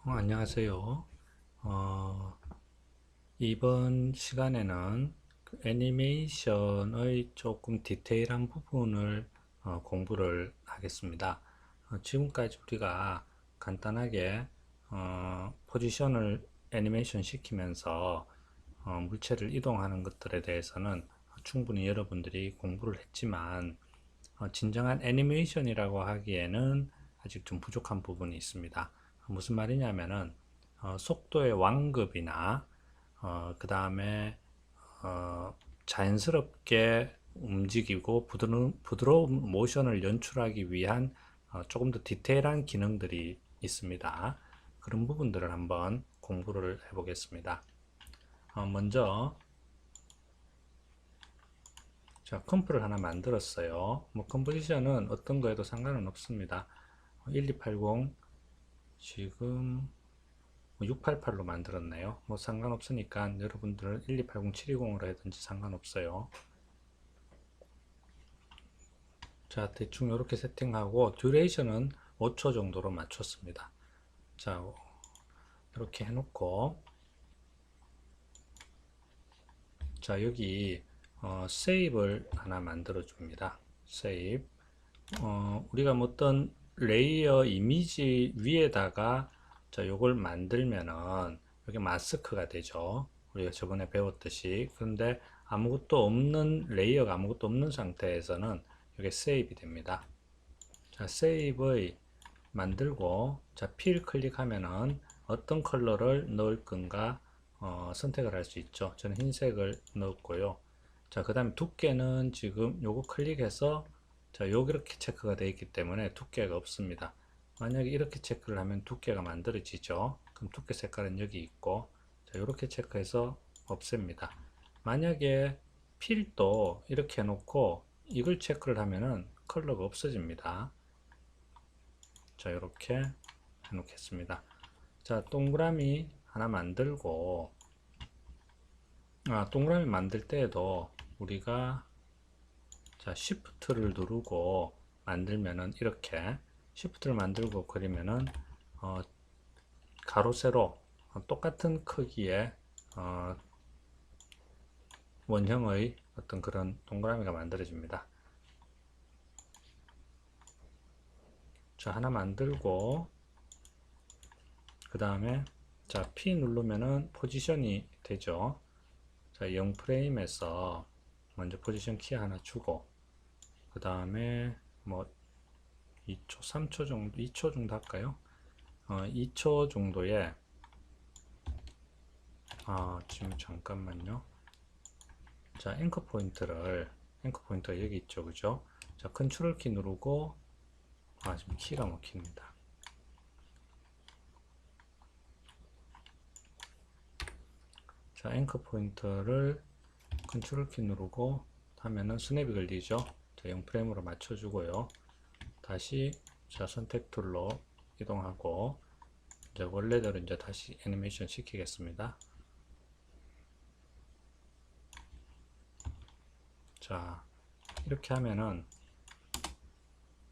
안녕하세요. 어, 이번 시간에는 그 애니메이션의 조금 디테일한 부분을 공부를 하겠습니다. 지금까지 우리가 간단하게 포지션을 애니메이션 시키면서 물체를 이동하는 것들에 대해서는 충분히 여러분들이 공부를 했지만 진정한 애니메이션이라고 하기에는 아직 좀 부족한 부분이 있습니다. 무슨 말이냐면은 속도의 완급이나 그 다음에 자연스럽게 움직이고 부드러운 모션을 연출하기 위한 조금 더 디테일한 기능들이 있습니다. 그런 부분들을 한번 공부를 해보겠습니다. 먼저 자, 컴프를 하나 만들었어요. 뭐 컴포지션은 어떤 거에도 상관은 없습니다. 1280 지금 688로 만들었네요. 뭐 상관없으니까 여러분들은 1280, 720으로 하든지 상관없어요. 자, 대충 이렇게 세팅하고 듀레이션은 5초 정도로 맞췄습니다. 자, 이렇게 해놓고 자, 여기 세이브를 하나 만들어 줍니다. 세이브. 우리가 뭐 어떤 레이어 이미지 위에다가 자, 요걸 만들면은 여기 마스크가 되죠. 우리가 저번에 배웠듯이. 그런데 아무것도 없는 레이어가 아무것도 없는 상태에서는 이게 세이브 됩니다. 자, 세이브의 만들고 자, 필 클릭하면은 어떤 컬러를 넣을 건가 선택을 할 수 있죠. 저는 흰색을 넣었고요. 자, 그 다음에 두께는 지금 요거 클릭해서 자, 이렇게 체크가 되어 있기 때문에 두께가 없습니다. 만약에 이렇게 체크를 하면 두께가 만들어지죠. 그럼 두께 색깔은 여기 있고 자, 이렇게 체크해서 없앱니다. 만약에 필도 이렇게 해놓고 이걸 체크를 하면은 컬러가 없어집니다. 자, 이렇게 해놓겠습니다. 자, 동그라미 하나 만들고 동그라미 만들 때에도 우리가 자, Shift를 누르고 만들면은 이렇게 Shift를 만들고 그리면은 가로 세로 똑같은 크기의 원형의 어떤 그런 동그라미가 만들어집니다. 자, 하나 만들고 그 다음에 자, P 누르면은 포지션이 되죠. 자, 0프레임에서 먼저 포지션 키 하나 주고 그 다음에 뭐 2초, 3초 정도, 2초 정도 할까요? 2초 정도에 지금 잠깐만요. 자, 앵커 포인트가 여기 있죠, 그죠? 자, 컨트롤 키 누르고 지금 키가 막힙니다. 자, 앵커 포인터를 컨트롤 키 누르고 하면은 스냅이 걸리죠. 자, 0프레임으로 맞춰주고요. 다시 자, 선택 툴로 이동하고 이제 원래대로 이제 다시 애니메이션 시키겠습니다. 자, 이렇게 하면은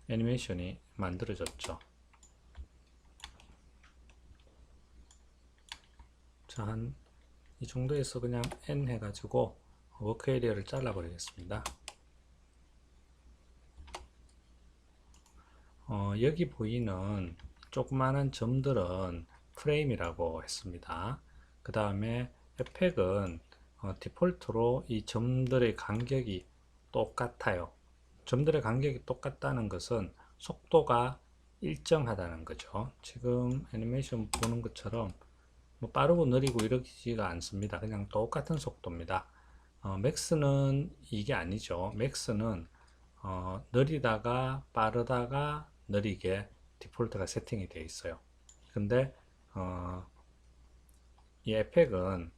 애니메이션이 만들어졌죠. 자, 한 이 정도에서 그냥 N 해가지고 워크 에리어를 잘라 버리겠습니다. 여기 보이는 조그마한 점들은 프레임이라고 했습니다. 그 다음에 에펙은 디폴트로 이 점들의 간격이 똑같아요. 점들의 간격이 똑같다는 것은 속도가 일정하다는 거죠. 지금 애니메이션 보는 것처럼 뭐 빠르고 느리고 이러지가 않습니다. 그냥 똑같은 속도입니다. 맥스는 이게 아니죠. 맥스는 느리다가 빠르다가 느리게 디폴트가 세팅이 되어 있어요. 근데 이 에펙은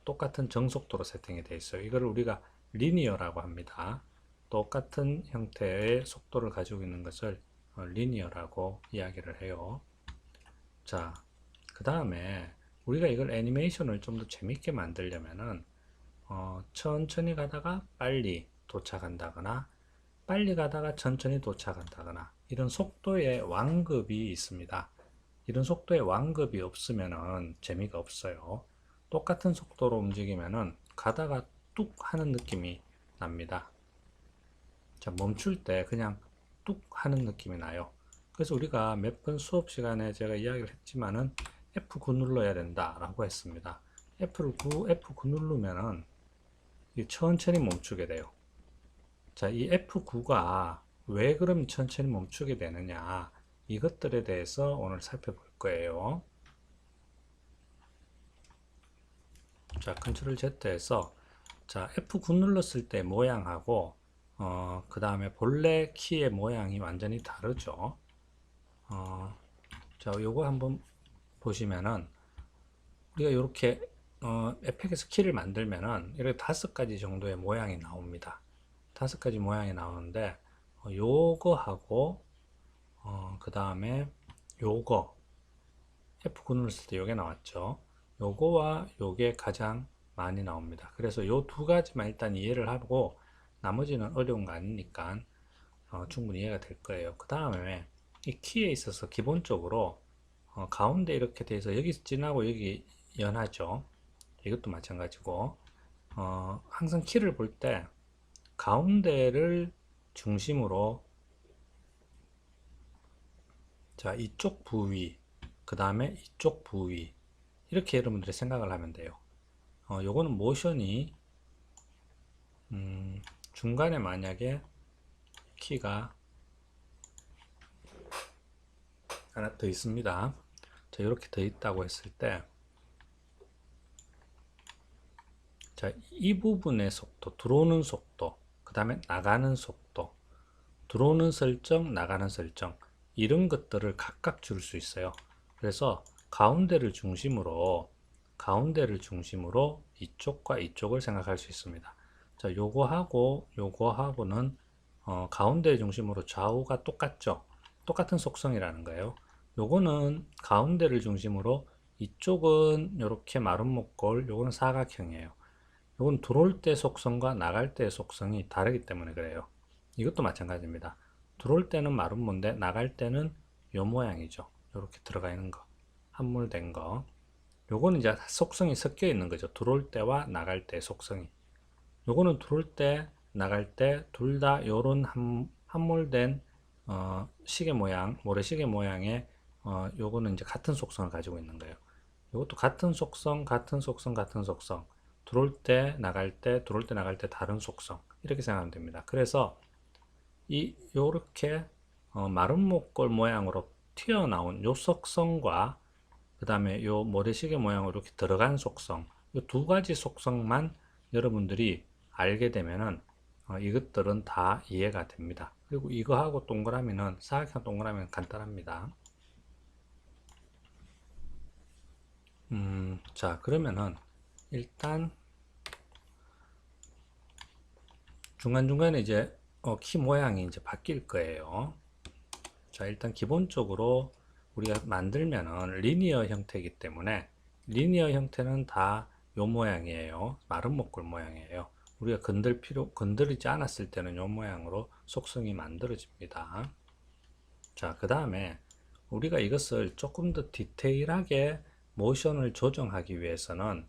똑같은 정속도로 세팅이 되어 있어요. 이걸 우리가 리니어라고 합니다. 똑같은 형태의 속도를 가지고 있는 것을 리니어라고 이야기를 해요. 자, 그 다음에 우리가 이걸 애니메이션을 좀 더 재밌게 만들려면은 천천히 가다가 빨리 도착한다거나 빨리 가다가 천천히 도착한다거나 이런 속도의 완급이 있습니다. 이런 속도의 완급이 없으면은 재미가 없어요. 똑같은 속도로 움직이면은 가다가 뚝 하는 느낌이 납니다. 자, 멈출 때 그냥 뚝 하는 느낌이 나요. 그래서 우리가 몇 번 수업 시간에 제가 이야기를 했지만은 F9 눌러야 된다 라고 했습니다. F9 누르면은 천천히 멈추게 돼요. 자, 이 F9가 왜 그럼 천천히 멈추게 되느냐, 이것들에 대해서 오늘 살펴볼 거예요. 자, 컨트롤 Z에서 자, F9 눌렀을 때 모양하고 그 다음에 본래 키의 모양이 완전히 다르죠. 자, 요거 한번 보시면은 우리가 이렇게 에펙에서 키를 만들면은 이렇게 5가지 정도의 모양이 나옵니다. 5가지 모양이 나오는데 요거하고 그 다음에 요거 F9 눌렀을 때 요게 나왔죠. 요거와 요게 가장 많이 나옵니다. 그래서 요 두 가지만 일단 이해를 하고 나머지는 어려운 거 아니니까 충분히 이해가 될 거예요. 그 다음에 이 키에 있어서 기본적으로 가운데 이렇게 돼서 여기 진하고 여기 연하죠. 이것도 마찬가지고 항상 키를 볼 때 가운데를 중심으로 자, 이쪽 부위 그 다음에 이쪽 부위 이렇게 여러분들이 생각을 하면 돼요. 요거는 모션이 중간에 만약에 키가 하나 더 있습니다. 자, 이렇게 더 있다고 했을 때 자, 이 부분의 속도, 들어오는 속도, 그 다음에 나가는 속도, 들어오는 설정, 나가는 설정, 이런 것들을 각각 줄 수 있어요. 그래서 가운데를 중심으로 이쪽과 이쪽을 생각할 수 있습니다. 자, 요거하고는 가운데 중심으로 좌우가 똑같죠. 똑같은 속성이라는 거예요. 요거는 가운데를 중심으로 이쪽은 이렇게 마른 목골, 요거는 사각형이에요. 요건 들어올 때 속성과 나갈 때 속성이 다르기 때문에 그래요. 이것도 마찬가지입니다. 들어올 때는 마름모인데 나갈 때는 요 모양이죠. 이렇게 들어가 있는 거, 함몰된 거. 요거는 이제 속성이 섞여 있는 거죠. 들어올 때와 나갈 때 속성이. 요거는 들어올 때, 나갈 때 둘 다 요런 함몰된 시계 모양, 모래시계 모양의 요거는 이제 같은 속성을 가지고 있는 거예요. 요것도 같은 속성, 같은 속성, 같은 속성. 들어올 때, 나갈 때, 들어올 때, 나갈 때 다른 속성. 이렇게 생각하면 됩니다. 그래서 요렇게 마른 목골 모양으로 튀어나온 요 속성과 그 다음에 요 모래시계 모양으로 이렇게 들어간 속성, 요 두 가지 속성만 여러분들이 알게 되면은 이것들은 다 이해가 됩니다. 그리고 이거하고 동그라미는 사각형 동그라미는 간단합니다. 자, 그러면은 일단 중간중간에 이제 키 모양이 이제 바뀔 거예요. 자, 일단 기본적으로 우리가 만들면은 리니어 형태이기 때문에 리니어 형태는 다 요 모양이에요. 마른 목골 모양이에요. 우리가 건드리지 않았을 때는 요 모양으로 속성이 만들어집니다. 자, 그 다음에 우리가 이것을 조금 더 디테일하게 모션을 조정하기 위해서는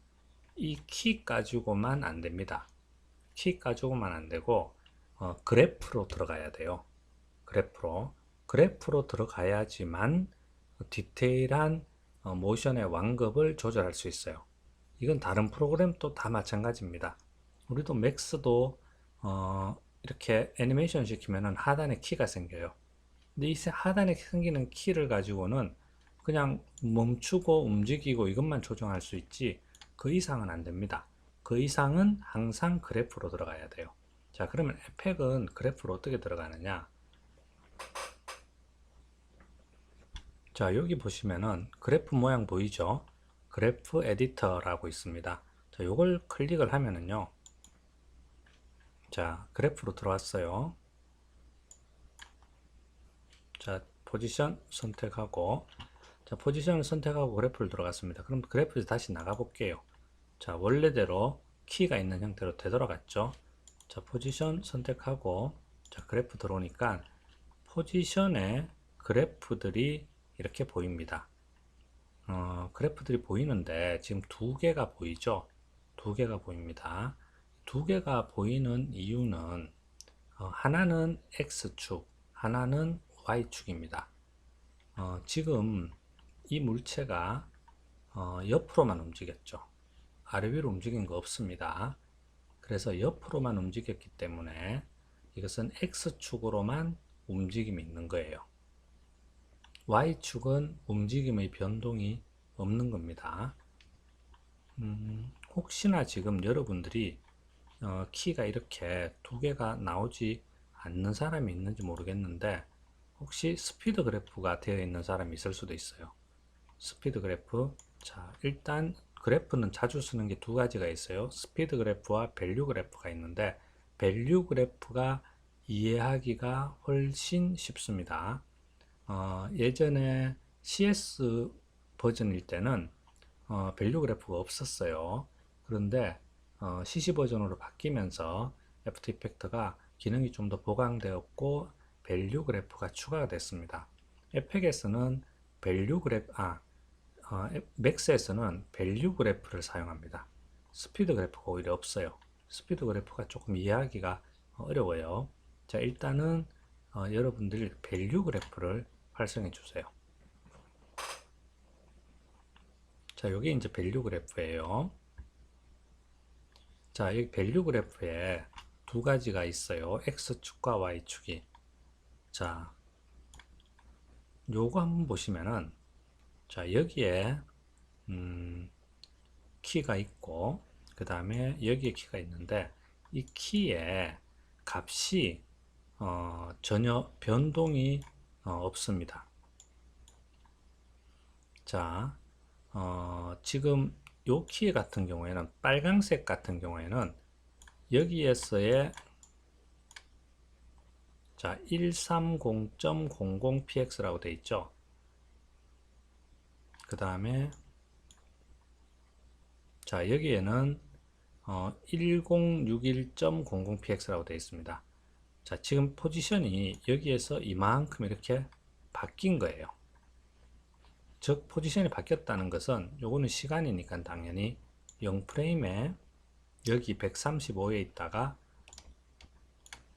이 키 가지고만 안 됩니다. 키 가지고만 안 되고 그래프로 들어가야 돼요. 그래프로 들어가야지만 디테일한 모션의 완급을 조절할 수 있어요. 이건 다른 프로그램도 다 마찬가지입니다. 우리도 맥스도 이렇게 애니메이션 시키면은 하단에 키가 생겨요. 근데 이 하단에 생기는 키를 가지고는 그냥 멈추고 움직이고 이것만 조정할 수 있지 그 이상은 안 됩니다. 그 이상은 항상 그래프로 들어가야 돼요. 자, 그러면 에펙은 그래프로 어떻게 들어가느냐? 자, 여기 보시면은 그래프 모양 보이죠? 그래프 에디터라고 있습니다. 자, 요걸 클릭을 하면은요. 자, 그래프로 들어왔어요. 자, 포지션 선택하고 자, 포지션을 선택하고 그래프를 들어갔습니다. 그럼 그래프에서 다시 나가 볼게요. 자, 원래대로 키가 있는 형태로 되돌아갔죠. 자, 포지션 선택하고 자, 그래프 들어오니까 포지션에 그래프들이 이렇게 보입니다. 그래프들이 보이는데 지금 두 개가 보이죠? 두 개가 보입니다. 두 개가 보이는 이유는 하나는 X축, 하나는 Y축입니다. 지금 이 물체가 옆으로만 움직였죠. 아래 위로 움직인 거 없습니다. 그래서 옆으로만 움직였기 때문에 이것은 X축으로만 움직임이 있는 거예요. Y축은 움직임의 변동이 없는 겁니다. 혹시나 지금 여러분들이 키가 이렇게 두 개가 나오지 않는 사람이 있는지 모르겠는데 혹시 스피드 그래프가 되어 있는 사람이 있을 수도 있어요. 스피드 그래프. 자, 일단 그래프는 자주 쓰는 게 두 가지가 있어요. 스피드 그래프와 밸류 그래프가 있는데 밸류 그래프가 이해하기가 훨씬 쉽습니다. 예전에 CS 버전일 때는 밸류 그래프가 없었어요. 그런데 CC 버전으로 바뀌면서 애프터 이펙트가 기능이 좀 더 보강되었고 밸류 그래프가 추가가 됐습니다. 에펙에서는 밸류 그래프, 맥스에서는 밸류 그래프를 사용합니다. 스피드 그래프가 오히려 없어요. 스피드 그래프가 조금 이해하기가 어려워요. 자, 일단은 여러분들이 밸류 그래프를 활성해 주세요. 자, 여기 이제 밸류 그래프예요. 자, 여기 밸류 그래프에 두 가지가 있어요. X축과 Y축이. 자, 요거 한번 보시면은, 자, 여기에, 키가 있고, 그 다음에 여기에 키가 있는데, 이 키에 값이, 전혀 변동이 없습니다. 자, 지금 요 키 같은 경우에는, 빨강색 같은 경우에는, 여기에서의 자, 130.00px라고 되어 있죠. 그 다음에 자, 여기에는 1061.00px라고 되어 있습니다. 자, 지금 포지션이 여기에서 이만큼 이렇게 바뀐 거예요. 즉 포지션이 바뀌었다는 것은 요거는 시간이니까 당연히 0프레임에 여기 135에 있다가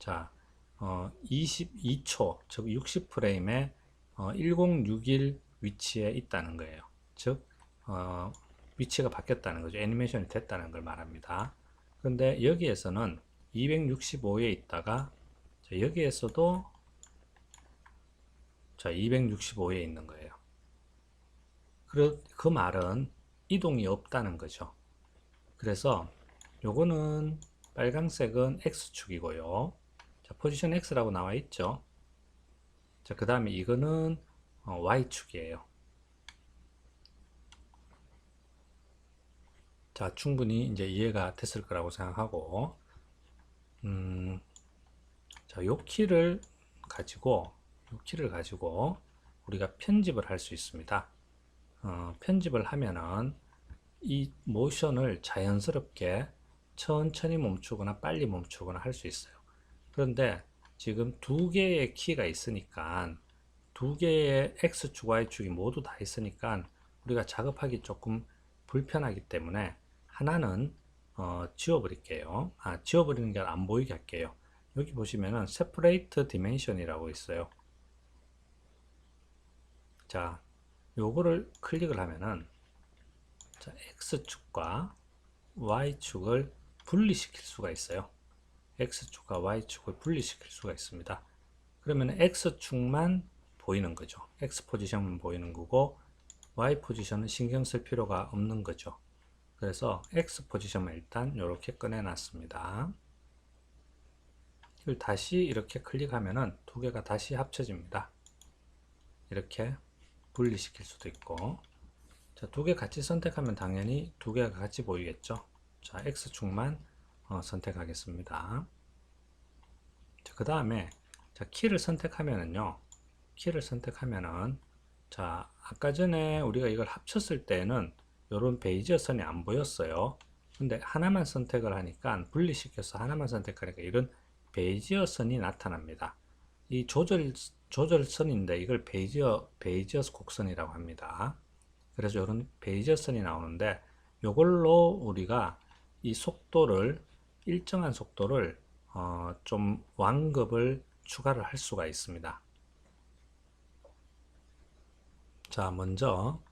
자 22초 즉 60프레임에 1061 위치에 있다는 거예요. 즉 위치가 바뀌었다는 거죠. 애니메이션이 됐다는 걸 말합니다. 그런데 여기에서는 265에 있다가 자, 여기에서도 자 265에 있는 거예요. 그 말은 이동이 없다는 거죠. 그래서 요거는 빨간색은 X축이고요. 자, 포지션 X라고 나와 있죠. 자, 그 다음에 이거는 Y축이에요. 자, 충분히 이제 이해가 됐을 거라고 생각하고, 자, 요 키를 가지고 우리가 편집을 할 수 있습니다. 편집을 하면은 이 모션을 자연스럽게 천천히 멈추거나 빨리 멈추거나 할 수 있어요. 그런데 지금 두 개의 키가 있으니까 두 개의 X축, Y축이 모두 다 있으니까 우리가 작업하기 조금 불편하기 때문에 하나는 지워버릴게요. 지워버리는 게 안 보이게 할게요. 여기 보시면은 Separate Dimension이라고 있어요. 자, 요거를 클릭을 하면은 자, X축과 Y축을 분리시킬 수가 있어요. X축과 Y축을 분리시킬 수가 있습니다. 그러면 X축만 보이는 거죠. X 포지션만 보이는 거고 Y 포지션은 신경 쓸 필요가 없는 거죠. 그래서 X 포지션만 일단 이렇게 꺼내 놨습니다. 이걸 다시 이렇게 클릭하면은 두 개가 다시 합쳐집니다. 이렇게 분리시킬 수도 있고 자, 두 개 같이 선택하면 당연히 두 개가 같이 보이겠죠. 자, X축만 선택하겠습니다. 그 다음에 키를 선택하면은요. 키를 선택하면은 자, 아까 전에 우리가 이걸 합쳤을 때는 이런 베이지어 선이 안 보였어요. 근데 하나만 선택을 하니까 분리시켜서 하나만 선택하니까 이런 베이지어 선이 나타납니다. 이 조절선인데 이걸 베이지어 곡선이라고 합니다. 그래서 이런 베이저선이 나오는데 이걸로 우리가 이 속도를 일정한 속도를 좀 완급을 추가를 할 수가 있습니다. 자, 먼저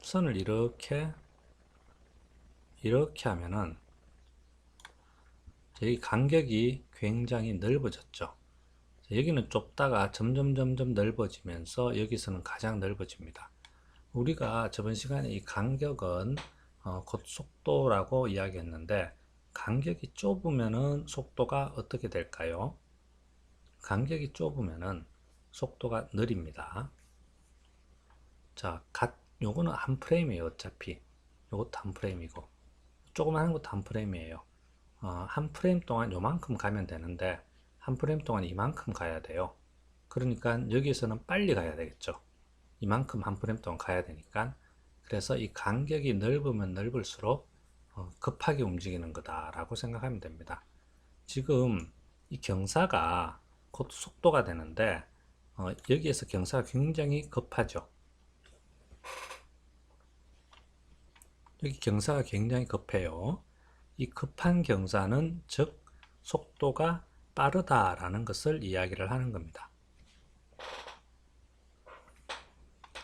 선을 이렇게 하면은 여기 간격이 굉장히 넓어졌죠. 여기는 좁다가 점점 넓어지면서 여기서는 가장 넓어집니다. 우리가 저번 시간에 이 간격은 곧 속도라고 이야기했는데 간격이 좁으면은 속도가 어떻게 될까요? 간격이 좁으면은 속도가 느립니다. 자, 요거는 한 프레임이에요. 어차피 요것도 한 프레임이고 조그마한 것도 한 프레임이에요. 한 프레임 동안 요만큼 가면 되는데 한 프레임 동안 이만큼 가야 돼요. 그러니까 여기서는 빨리 가야 되겠죠. 이만큼 한 프레임 동안 가야 되니까. 그래서 이 간격이 넓으면 넓을수록 급하게 움직이는 거다라고 생각하면 됩니다. 지금 이 경사가 곧 속도가 되는데 여기에서 경사가 굉장히 급하죠. 여기 경사가 굉장히 급해요. 이 급한 경사는 즉 속도가 빠르다라는 것을 이야기를 하는 겁니다.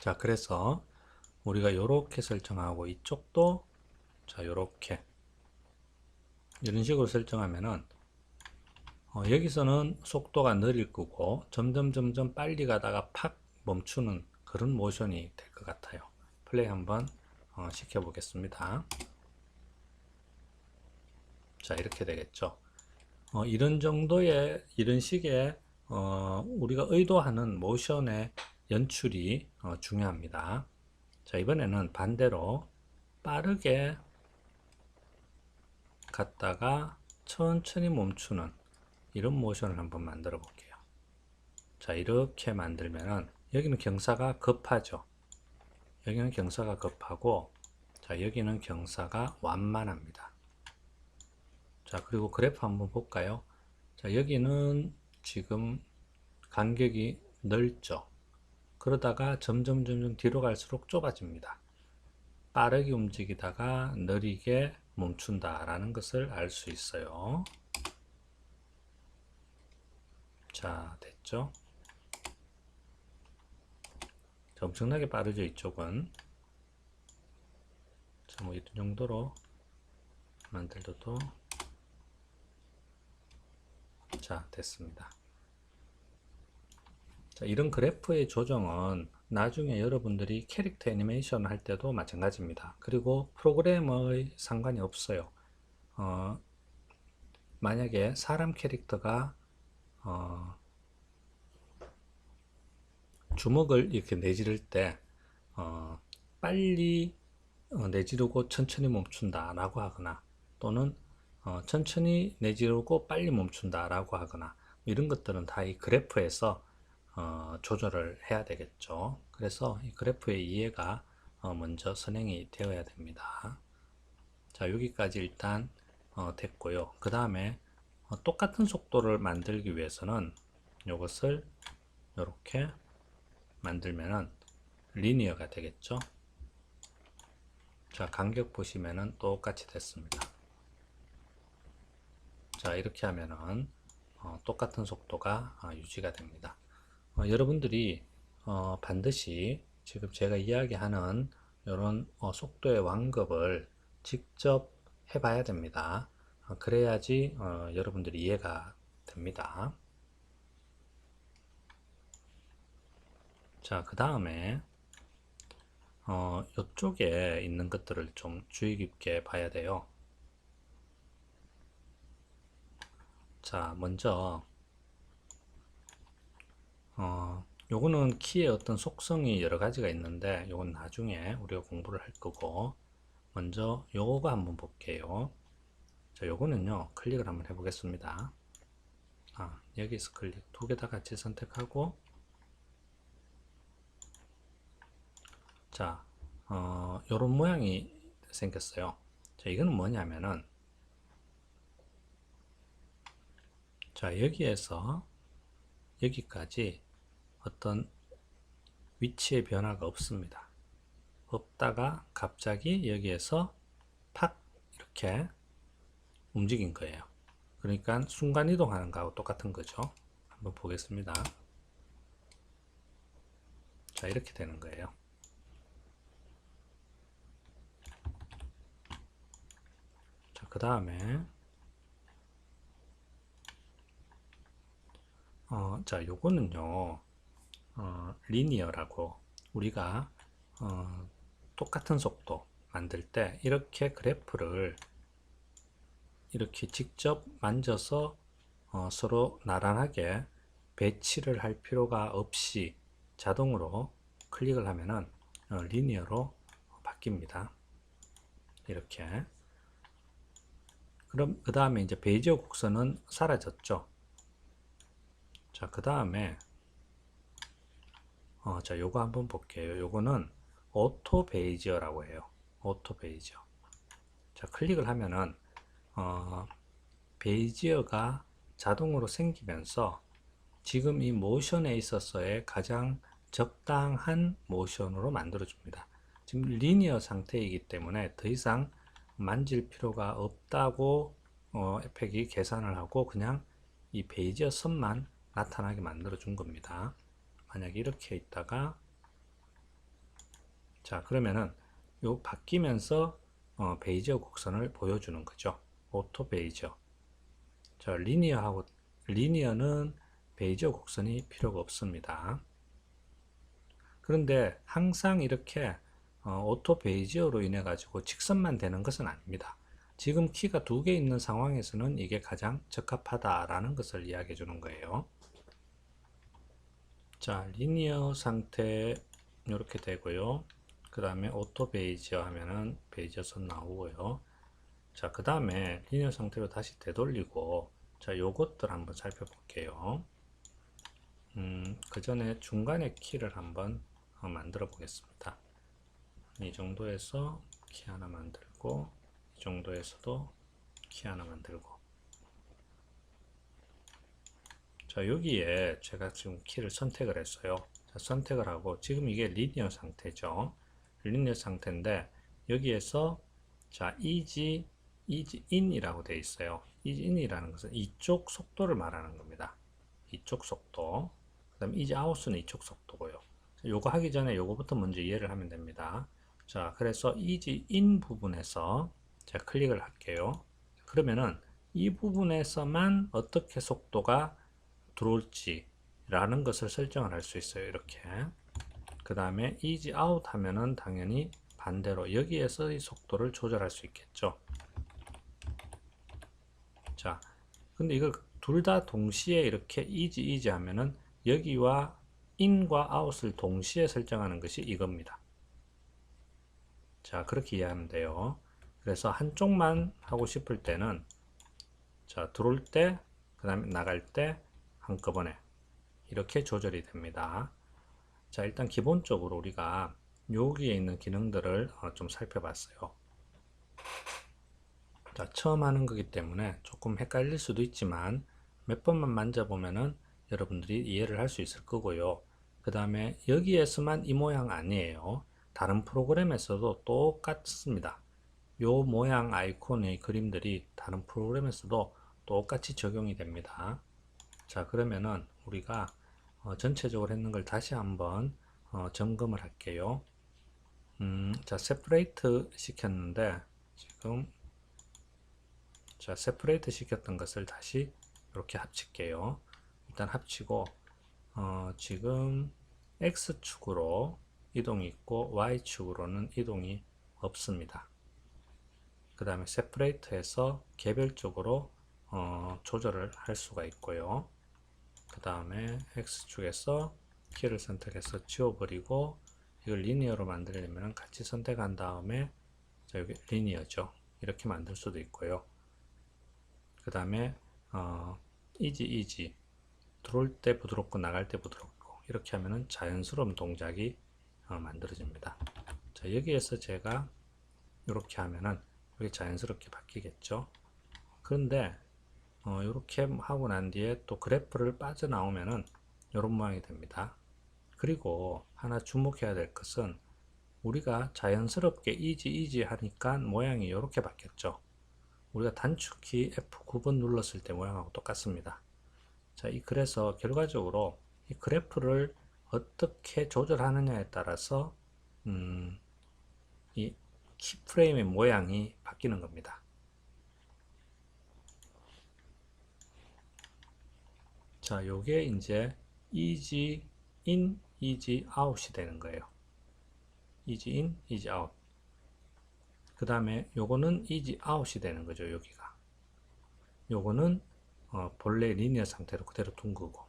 자, 그래서 우리가 이렇게 설정하고 이쪽도 자, 이렇게 이런 식으로 설정하면은 여기서는 속도가 느릴 거고 점점 빨리 가다가 팍 멈추는 그런 모션이 될 것 같아요. 플레이 한번 시켜 보겠습니다. 자, 이렇게 되겠죠. 이런 정도의 이런 식의 우리가 의도하는 모션의 연출이 중요합니다. 자, 이번에는 반대로 빠르게 갔다가 천천히 멈추는 이런 모션을 한번 만들어 볼게요. 자, 이렇게 만들면은 여기는 경사가 급하죠. 여기는 경사가 급하고 자, 여기는 경사가 완만합니다. 자, 그리고 그래프 한번 볼까요? 자, 여기는 지금 간격이 넓죠. 그러다가 점점 뒤로 갈수록 좁아집니다. 빠르게 움직이다가 느리게 멈춘다라는 것을 알 수 있어요. 자, 됐죠? 자, 엄청나게 빠르죠, 이쪽은. 자, 뭐 이런 정도로 만들어도 자, 됐습니다. 자, 이런 그래프의 조정은 나중에 여러분들이 캐릭터 애니메이션 할 때도 마찬가지입니다. 그리고 프로그램의 상관이 없어요. 만약에 사람 캐릭터가 주먹을 이렇게 내지를 때 빨리 내지르고 천천히 멈춘다 라고 하거나 또는 천천히 내지르고 빨리 멈춘다 라고 하거나 이런 것들은 다 이 그래프에서 조절을 해야 되겠죠. 그래서 이 그래프의 이해가 먼저 선행이 되어야 됩니다. 자, 여기까지 일단 됐고요. 그 다음에 똑같은 속도를 만들기 위해서는 이것을 이렇게 만들면은 리니어가 되겠죠. 자, 간격 보시면은 똑같이 됐습니다. 자, 이렇게 하면은 똑같은 속도가 유지가 됩니다. 여러분들이 반드시 지금 제가 이야기하는 이런 속도의 완급을 직접 해봐야 됩니다. 그래야지 여러분들이 이해가 됩니다. 자, 그 다음에 이쪽에 있는 것들을 좀 주의 깊게 봐야 돼요. 자, 먼저 요거는 키의 어떤 속성이 여러 가지가 있는데 요건 나중에 우리가 공부를 할 거고 먼저 요거 한번 볼게요. 자, 요거는요 클릭을 한번 해 보겠습니다. 여기서 클릭 두 개 다 같이 선택하고 자, 요런 모양이 생겼어요. 자, 이거는 뭐냐면은 자, 여기에서 여기까지 어떤 위치의 변화가 없습니다. 없다가 갑자기 여기에서 팍 이렇게 움직인 거예요. 그러니까 순간 이동하는 거하고 똑같은 거죠. 한번 보겠습니다. 자, 이렇게 되는 거예요. 자, 그 다음에 자, 요거는요, 리니어라고 우리가 똑같은 속도 만들 때 이렇게 그래프를 이렇게 직접 만져서 서로 나란하게 배치를 할 필요가 없이 자동으로 클릭을 하면은 리니어로 바뀝니다. 이렇게. 그럼 그 다음에 이제 베이지어 곡선은 사라졌죠. 자, 그 다음에 자, 요거 한번 볼게요. 요거는 오토 베이지어라고 해요. 오토 베이지어. 자, 클릭을 하면은 베이지어가 자동으로 생기면서 지금 이 모션에 있어서의 가장 적당한 모션으로 만들어 줍니다. 지금 리니어 상태이기 때문에 더 이상 만질 필요가 없다고 에펙이 계산을 하고 그냥 이 베이지어 선만 나타나게 만들어 준 겁니다. 만약에 이렇게 있다가 자, 그러면은 요 바뀌면서 베이지어 곡선을 보여주는 거죠. 오토 베이지어. 자, 리니어는 베이지어 곡선이 필요가 없습니다. 그런데 항상 이렇게 오토 베이지어로 인해 가지고 직선만 되는 것은 아닙니다. 지금 키가 두 개 있는 상황에서는 이게 가장 적합하다라는 것을 이야기해 주는 거예요. 자, 리니어 상태 이렇게 되고요. 그 다음에 오토 베이지어 하면은 베이지어 선 나오고요. 자, 그 다음에 리니어 상태로 다시 되돌리고 자, 요것들 한번 살펴볼게요. 그 전에 중간에 키를 한번 만들어 보겠습니다. 이 정도에서 키 하나 만들고 이 정도에서도 키 하나 만들고 자, 여기에 제가 지금 키를 선택을 했어요. 자, 선택을 하고 지금 이게 리니어 상태죠. 리니어 상태인데 여기에서 자, easy in이라고 되어 있어요. easy in이라는 것은 이쪽 속도를 말하는 겁니다. 이쪽 속도. 그 다음에 easy out은 이쪽 속도고요. 요거 하기 전에 요거부터 먼저 이해를 하면 됩니다. 자, 그래서 easy in 부분에서 제가 클릭을 할게요. 그러면은 이 부분에서만 어떻게 속도가 들어올지 라는 것을 설정을 할 수 있어요. 이렇게. 그 다음에 easy out 하면은 당연히 반대로 여기에서 이 속도를 조절할 수 있겠죠. 자, 근데 이걸 둘 다 동시에 이렇게 easy 하면은 여기와 in과 out을 동시에 설정하는 것이 이겁니다. 자, 그렇게 이해하면 돼요. 그래서 한쪽만 하고 싶을 때는 자, 들어올 때, 그 다음에 나갈 때 한꺼번에 이렇게 조절이 됩니다. 자, 일단 기본적으로 우리가 여기에 있는 기능들을 좀 살펴봤어요. 자, 처음 하는 거기 때문에 조금 헷갈릴 수도 있지만 몇 번만 만져보면은 여러분들이 이해를 할 수 있을 거고요. 그 다음에 여기에서만 이 모양 아니에요. 다른 프로그램에서도 똑같습니다. 요 모양 아이콘의 그림들이 다른 프로그램에서도 똑같이 적용이 됩니다. 자, 그러면은 우리가 전체적으로 했는 걸 다시 한번 점검을 할게요. 자, 세퍼레이트 시켰는데 지금 자, 세퍼레이트 시켰던 것을 다시 이렇게 합칠게요. 일단 합치고 지금 X축으로 이동이 있고 Y축으로는 이동이 없습니다. 그 다음에 세퍼레이트에서 개별적으로 조절을 할 수가 있고요. 그 다음에 X축에서 키를 선택해서 지워버리고 이걸 리니어로 만들려면 같이 선택한 다음에 자, 여기 리니어죠. 이렇게 만들 수도 있고요. 그 다음에 이지 들어올 때 부드럽고 나갈 때 부드럽고 이렇게 하면은 자연스러운 동작이 만들어집니다. 자, 여기에서 제가 이렇게 하면은 여기 자연스럽게 바뀌겠죠. 그런데 이렇게 하고 난 뒤에 또 그래프를 빠져나오면은 이런 모양이 됩니다. 그리고 하나 주목해야 될 것은 우리가 자연스럽게 이지 하니까 모양이 이렇게 바뀌었죠. 우리가 단축키 F9번 눌렀을 때 모양하고 똑같습니다. 자, 그래서 결과적으로 이 그래프를 어떻게 조절하느냐에 따라서 이 키프레임의 모양이 바뀌는 겁니다. 자, 요게 이제 easy in, easy out이 되는 거예요. easy in, easy out. 그 다음에 요거는 easy out이 되는 거죠, 여기가. 요거는 본래 리니어 상태로 그대로 둔 거고.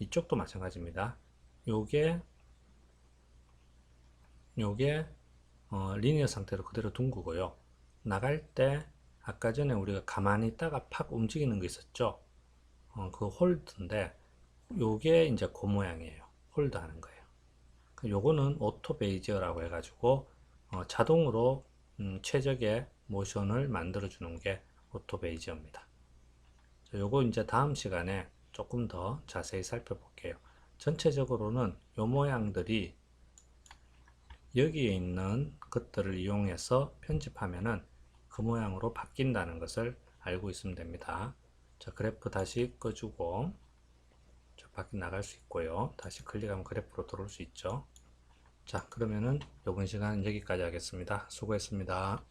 이쪽도 마찬가지입니다. 요게 리니어 상태로 그대로 둔 거고요. 나갈 때 아까 전에 우리가 가만히 있다가 팍 움직이는 거 있었죠. 그 홀드인데 요게 이제 그 모양이에요. 홀드 하는 거예요. 요거는 오토 베이지어라고 해가지고 자동으로 최적의 모션을 만들어 주는 게 오토 베이지어입니다. 요거 이제 다음 시간에 조금 더 자세히 살펴볼게요. 전체적으로는 요 모양들이 여기에 있는 것들을 이용해서 편집하면은 그 모양으로 바뀐다는 것을 알고 있으면 됩니다. 자, 그래프 다시 꺼주고 자, 밖에 나갈 수 있고요. 다시 클릭하면 그래프로 들어올 수 있죠. 자, 그러면은 이번 시간은 여기까지 하겠습니다. 수고했습니다.